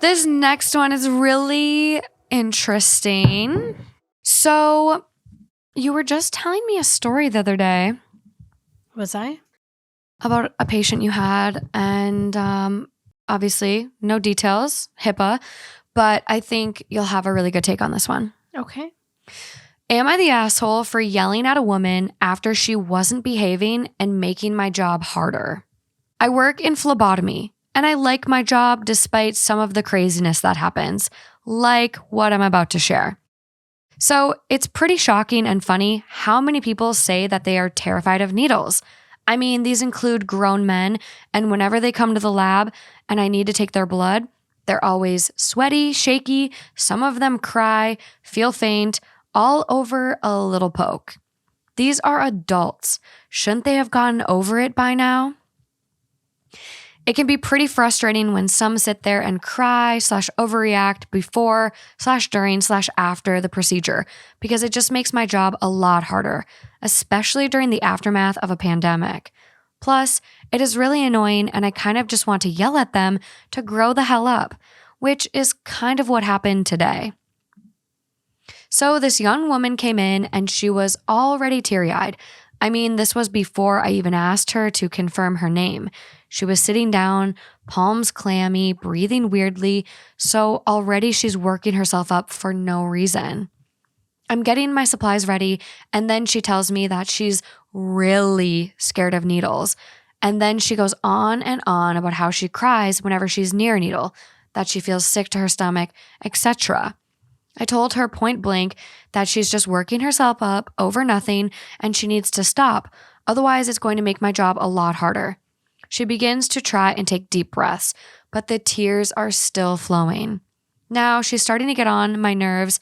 This next one is really interesting. So you were just telling me a story the other day. Was I? About a patient you had, and obviously no details, HIPAA, but I think you'll have a really good take on this one. Okay. Am I the asshole for yelling at a woman after she wasn't behaving and making my job harder? I work in phlebotomy, and I like my job despite some of the craziness that happens, like what I'm about to share. So it's pretty shocking and funny how many people say that they are terrified of needles. I mean, these include grown men, and whenever they come to the lab and I need to take their blood, they're always sweaty, shaky, some of them cry, feel faint, all over a little poke. These are adults. Shouldn't they have gotten over it by now? It can be pretty frustrating when some sit there and cry / overreact before / during / after the procedure because it just makes my job a lot harder, especially during the aftermath of a pandemic. Plus, it is really annoying and I kind of just want to yell at them to grow the hell up, which is kind of what happened today. So this young woman came in and she was already teary-eyed. I mean, this was before I even asked her to confirm her name. She was sitting down, palms clammy, breathing weirdly, so already she's working herself up for no reason. I'm getting my supplies ready, and then she tells me that she's really scared of needles. And then she goes on and on about how she cries whenever she's near a needle, that she feels sick to her stomach, etc. I told her point blank that she's just working herself up over nothing and she needs to stop. Otherwise, it's going to make my job a lot harder. She begins to try and take deep breaths, but the tears are still flowing. Now she's starting to get on my nerves.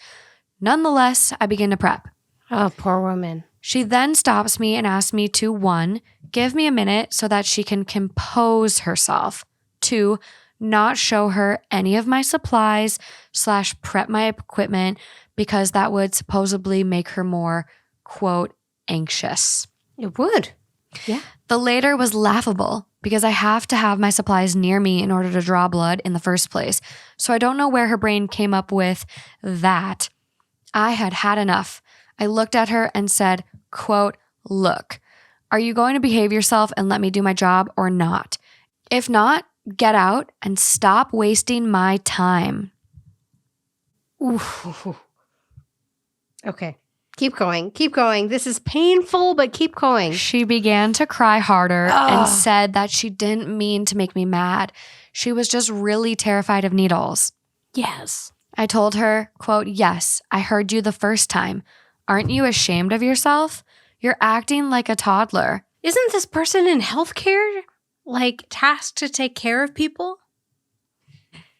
Nonetheless, I begin to prep. Oh, poor woman. She then stops me and asks me to 1, give me a minute so that she can compose herself. 2, not show her any of my supplies / prep my equipment because that would supposedly make her more, quote, anxious. It would. Yeah. The later was laughable because I have to have my supplies near me in order to draw blood in the first place. So I don't know where her brain came up with that. I had had enough. I looked at her and said, quote, look, are you going to behave yourself and let me do my job or not? If not, get out and stop wasting my time. Ooh. Okay. Keep going. Keep going. This is painful, but keep going. She began to cry harder and said that she didn't mean to make me mad. She was just really terrified of needles. Yes. I told her, quote, yes, I heard you the first time. Aren't you ashamed of yourself? You're acting like a toddler. Isn't this person in healthcare, like, tasked to take care of people?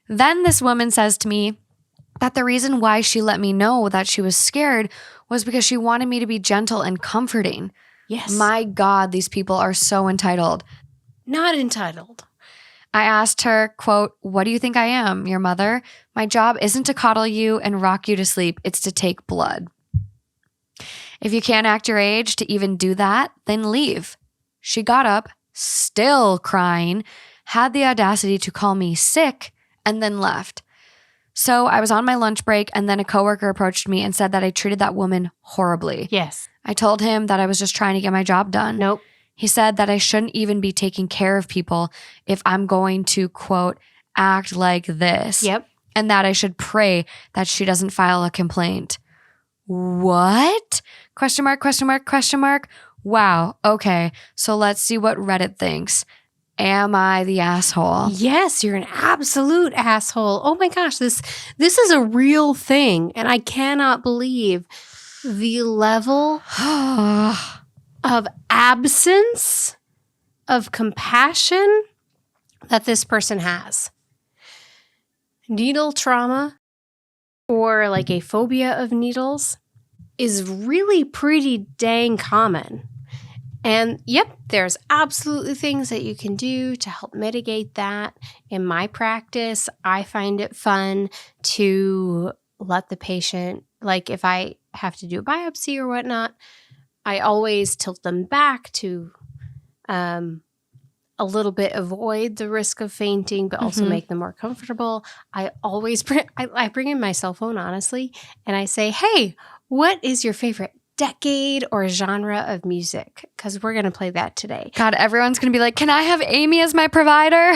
Then this woman says to me that the reason why she let me know that she was scared was because she wanted me to be gentle and comforting. Yes. My God, these people are so entitled. Not entitled. I asked her, quote, what do you think I am, your mother? My job isn't to coddle you and rock you to sleep. It's to take blood. If you can't act your age to even do that, then leave. She got up, still crying, had the audacity to call me sick, and then left. So I was on my lunch break, and then a coworker approached me and said that I treated that woman horribly. Yes. I told him that I was just trying to get my job done. Nope. He said that I shouldn't even be taking care of people if I'm going to, quote, act like this. Yep. And that I should pray that she doesn't file a complaint. What? Question mark, question mark, question mark. Wow. Okay. So let's see what Reddit thinks. Am I the asshole? Yes, you're an absolute asshole. Oh my gosh, this is a real thing. And I cannot believe the level of absence of compassion that this person has. Needle trauma, or like a phobia of needles, is really pretty dang common. And yep, there's absolutely things that you can do to help mitigate that. In my practice, I find it fun to let the patient, like if I have to do a biopsy or whatnot, I always tilt them back to a little bit avoid the risk of fainting, but also make them more comfortable, I always I bring in my cell phone, honestly, and I say, hey, what is your favorite decade or genre of music? Because we're going to play that today. God, everyone's going to be like, can I have Amy as my provider?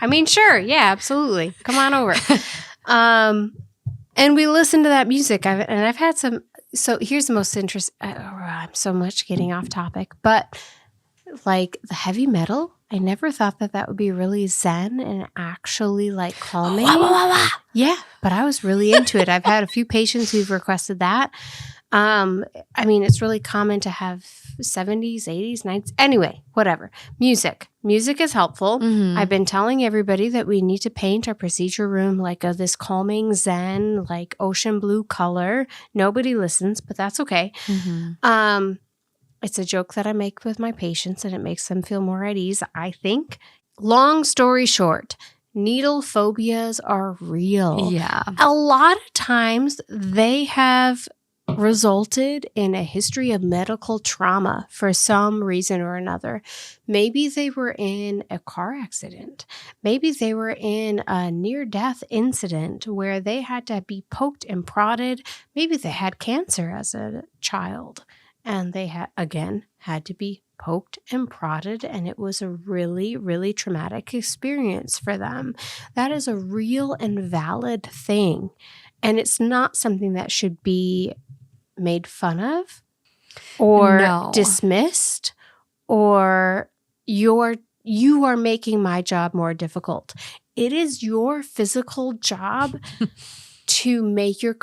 I mean, sure. Yeah, absolutely. Come on over. And we listen to that music. I've had some. So here's the most interesting. I'm so much getting off topic, but like the heavy metal, I never thought that would be really zen and actually like calming. Yeah, but I was really into it. I've had a few patients who've requested that. I mean, it's really common to have 70s, 80s, 90s. Anyway, whatever. Music is helpful. I've been telling everybody that we need to paint our procedure room like this calming zen, like ocean blue color. Nobody listens, but that's okay. It's a joke that I make with my patients, and it makes them feel more at ease, I think. Long story short, needle phobias are real. Yeah. A lot of times they have resulted in a history of medical trauma for some reason or another. Maybe they were in a car accident. Maybe they were in a near-death incident where they had to be poked and prodded. Maybe they had cancer as a child and they had to be poked and prodded, and it was a really, really traumatic experience for them. That is a real and valid thing, and it's not something that should be made fun of or dismissed, or you are making my job more difficult. It is your physical job to make your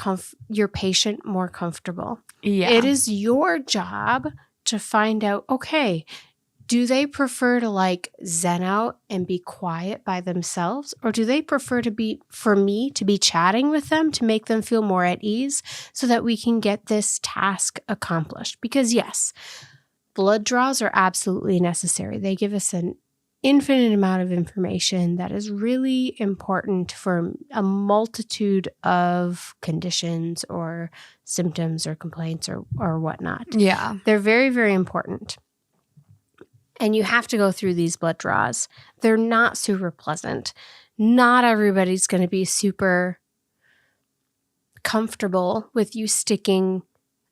patient more comfortable. Yeah. It is your job to find out, okay, do they prefer to like zen out and be quiet by themselves? Or do they prefer for me to be chatting with them to make them feel more at ease so that we can get this task accomplished? Because yes, blood draws are absolutely necessary. They give us an infinite amount of information that is really important for a multitude of conditions or symptoms or complaints or whatnot. Yeah. They're very, very important. And you have to go through these blood draws. They're not super pleasant. Not everybody's going to be super comfortable with you sticking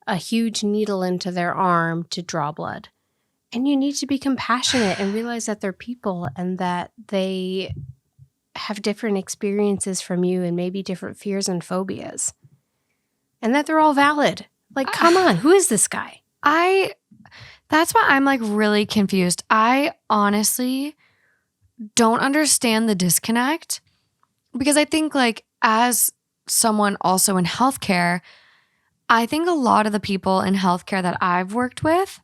a huge needle into their arm to draw blood. And you need to be compassionate and realize that they're people and that they have different experiences from you and maybe different fears and phobias. And that they're all valid. Like, come on, who is this guy? That's why I'm like really confused. I honestly don't understand the disconnect, because I think like as someone also in healthcare, I think a lot of the people in healthcare that I've worked with,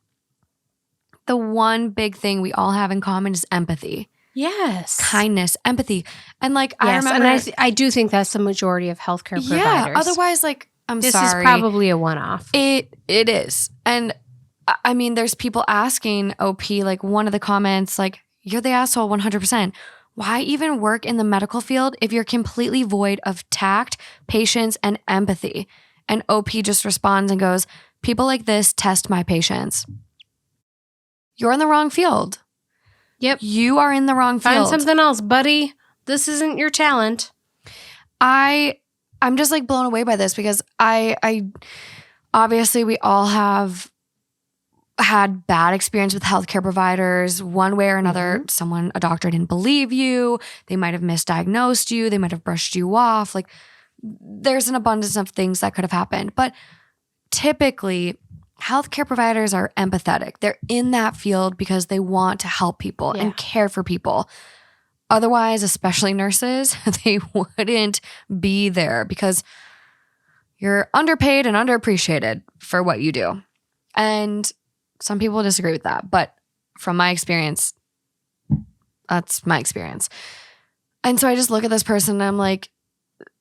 the one big thing we all have in common is empathy. Yes. Kindness, empathy. And like, yes, I remember. And I do think that's the majority of healthcare providers. Yeah. Otherwise, like, this is probably a one-off. It is. And I mean, there's people asking OP, like one of the comments, like, you're the asshole 100%. Why even work in the medical field if you're completely void of tact, patience, and empathy? And OP just responds and goes, people like this test my patience. You're in the wrong field. Yep. You are in the wrong field. Find something else, buddy. This isn't your talent. I'm just like blown away by this, because I obviously we all have had bad experience with healthcare providers one way or another. A doctor didn't believe you. They might have misdiagnosed you. They might have brushed you off. Like, there's an abundance of things that could have happened. But typically, healthcare providers are empathetic. They're in that field because they want to help people and care for people. Otherwise, especially nurses, they wouldn't be there because you're underpaid and underappreciated for what you do. And some people disagree with that. But from my experience, that's my experience. And so I just look at this person and I'm like,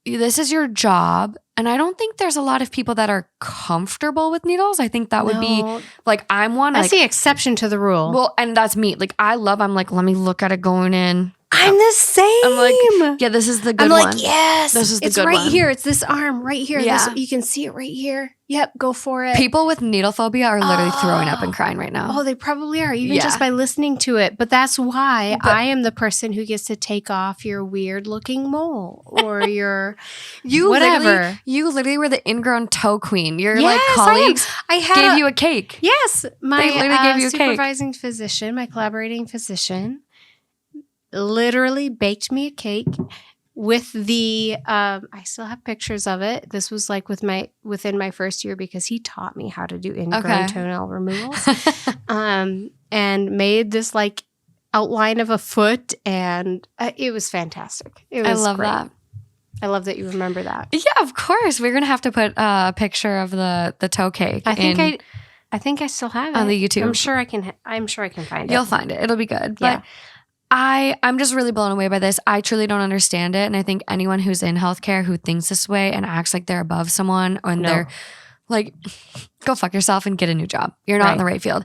this is your job. And I don't think there's a lot of people that are comfortable with needles. I think that would be like, I'm one. That's the exception to the rule. Well, and that's me. Like, I'm like, let me look at it going in. I'm the same. I'm like, yeah, this is the good one. I'm like, yes. This is the it's good right one. here. It's this arm right here. Yeah. You can see it right here. Yep, go for it. People with needle phobia are literally throwing up and crying right now. Oh, they probably are, even just by listening to it. But that's why I am the person who gets to take off your weird-looking mole or your whatever. You literally were the ingrown toe queen. Your Yes, colleagues I gave you a cake. Yes, my They literally gave you a cake. supervising physician, my collaborating physician, literally baked me a cake with the I still have pictures of it. This was like within my first year because he taught me how to do ingrown toenail removals. And made this like outline of a foot, and it was fantastic. It was I love great. that. I love that you remember that. Yeah, of course. We're gonna have to put a picture of the toe cake. I think I still have it on the YouTube. I'm sure I can find it. You'll find it. It'll be good. But I'm just really blown away by this. I truly don't understand it. And I think anyone who's in healthcare who thinks this way and acts like they're above someone and they're like, go fuck yourself and get a new job. You're not in the right field.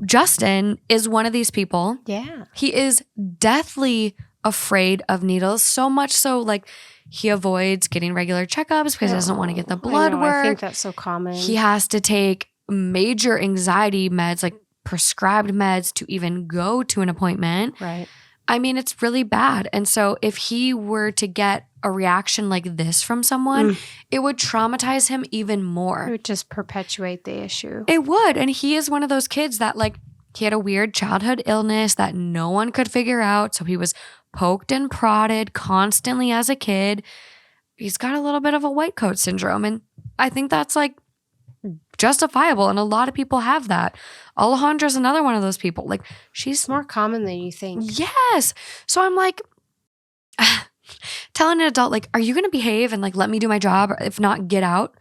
Justin is one of these people. Yeah. He is deathly afraid of needles, so much so like he avoids getting regular checkups because he doesn't want to get the blood work. I think that's so common. He has to take major anxiety meds, like prescribed meds, to even go to an appointment. Right. I mean, it's really bad. And so if he were to get a reaction like this from someone, it would traumatize him even more. It would just perpetuate the issue. It would. And he is one of those kids that like he had a weird childhood illness that no one could figure out. So he was poked and prodded constantly as a kid. He's got a little bit of a white coat syndrome. And I think that's like justifiable. And a lot of people have that. Alejandra's another one of those people. Like she's more common than you think. Yes. So I'm like telling an adult, like, are you going to behave and like let me do my job? Or if not, get out.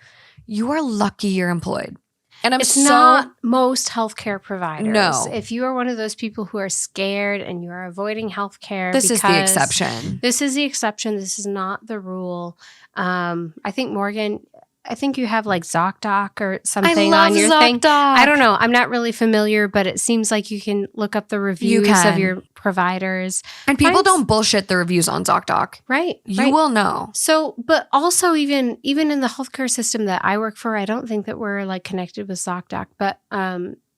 You are lucky you're employed. And it's not most healthcare providers. No. If you are one of those people who are scared and you are avoiding healthcare, this is the exception. This is the exception. This is not the rule. I think Morgan, I think you have like ZocDoc or something on your thing. I don't know. I'm not really familiar, but it seems like you can look up the reviews of your providers. And people don't bullshit the reviews on ZocDoc. Right. You will know. So, but also even in the healthcare system that I work for, I don't think that we're like connected with ZocDoc, but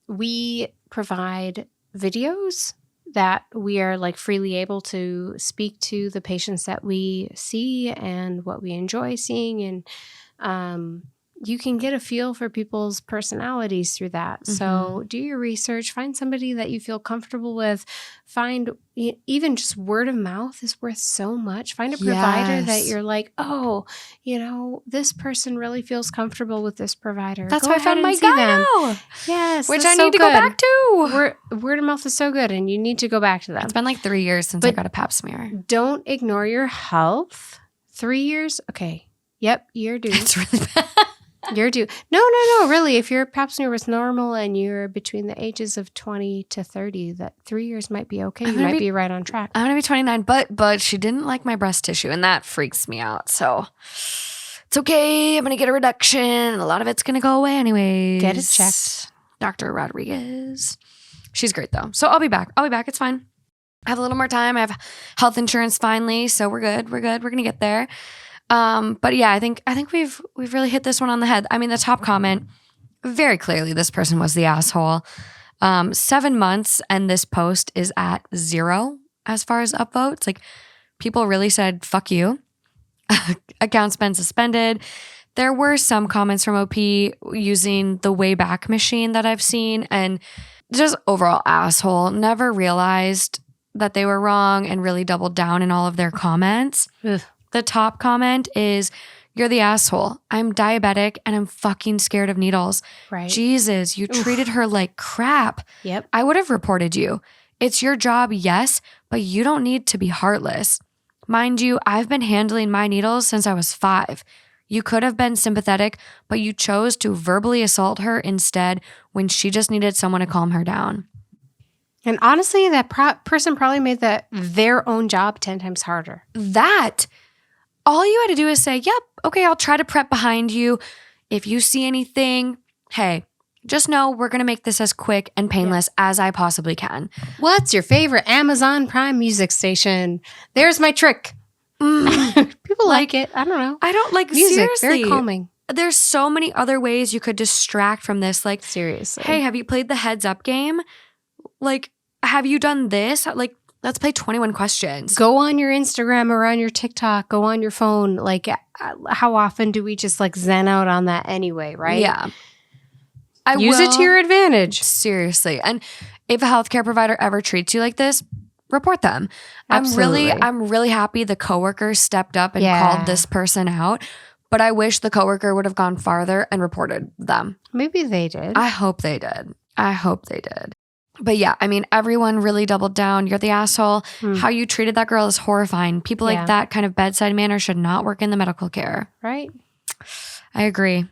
we provide videos that we are like freely able to speak to the patients that we see and what we enjoy seeing, and you can get a feel for people's personalities through that. So do your research, find somebody that you feel comfortable with, find even just word of mouth is worth so much. Find a provider that you're like, oh, this person really feels comfortable with this provider. That's why I found my guy now. Yes. Which I need to go back to. Word of mouth is so good and you need to go back to them. It's been like 3 years since I got a pap smear. Don't ignore your health. 3 years? Okay. Yep, you're due. It's really bad. You're due. No, really. If your pap smear was normal and you're between the ages of 20 to 30, that 3 years might be okay. You might be right on track. I'm going to be 29, but she didn't like my breast tissue, and that freaks me out. So it's okay. I'm going to get a reduction. A lot of it's going to go away anyways. Get it checked. Dr. Rodriguez. She's great, though. So I'll be back. It's fine. I have a little more time. I have health insurance finally, so we're good. We're going to get there. But yeah, I think we've really hit this one on the head. I mean, the top comment, very clearly this person was the asshole. 7 months and this post is at 0 as far as upvotes. Like people really said, fuck you. Account's been suspended. There were some comments from OP using the Wayback Machine that I've seen, and just overall asshole. Never realized that they were wrong and really doubled down in all of their comments. Ugh. The top comment is, you're the asshole. I'm diabetic and I'm fucking scared of needles. Right. Jesus, you treated her like crap. Yep. I would have reported you. It's your job, yes, but you don't need to be heartless. Mind you, I've been handling my needles since I was 5. You could have been sympathetic, but you chose to verbally assault her instead when she just needed someone to calm her down. And honestly, that person probably made their own job 10 times harder. All you had to do is say, yep, okay, I'll try to prep behind you. If you see anything, hey, just know we're going to make this as quick and painless as I possibly can. What's your favorite Amazon Prime music station? There's my trick. People like it. I don't know. I don't like music. Seriously. Very calming. there's so many other ways you could distract from this. Like, Seriously. hey, have you played the heads up game? Like, have you done this? Like, let's play 21 questions. Go on your Instagram or on your TikTok. Go on your phone. Like, how often do we just like zen out on that anyway, right? Yeah. Use it to your advantage. Seriously. And if a healthcare provider ever treats you like this, report them. Absolutely. I'm really happy the coworker stepped up and called this person out. But I wish the coworker would have gone farther and reported them. Maybe they did. I hope they did. But yeah, I mean, everyone really doubled down. You're the asshole. How you treated that girl is horrifying. People like that kind of bedside manner should not work in the medical care. Right. I agree.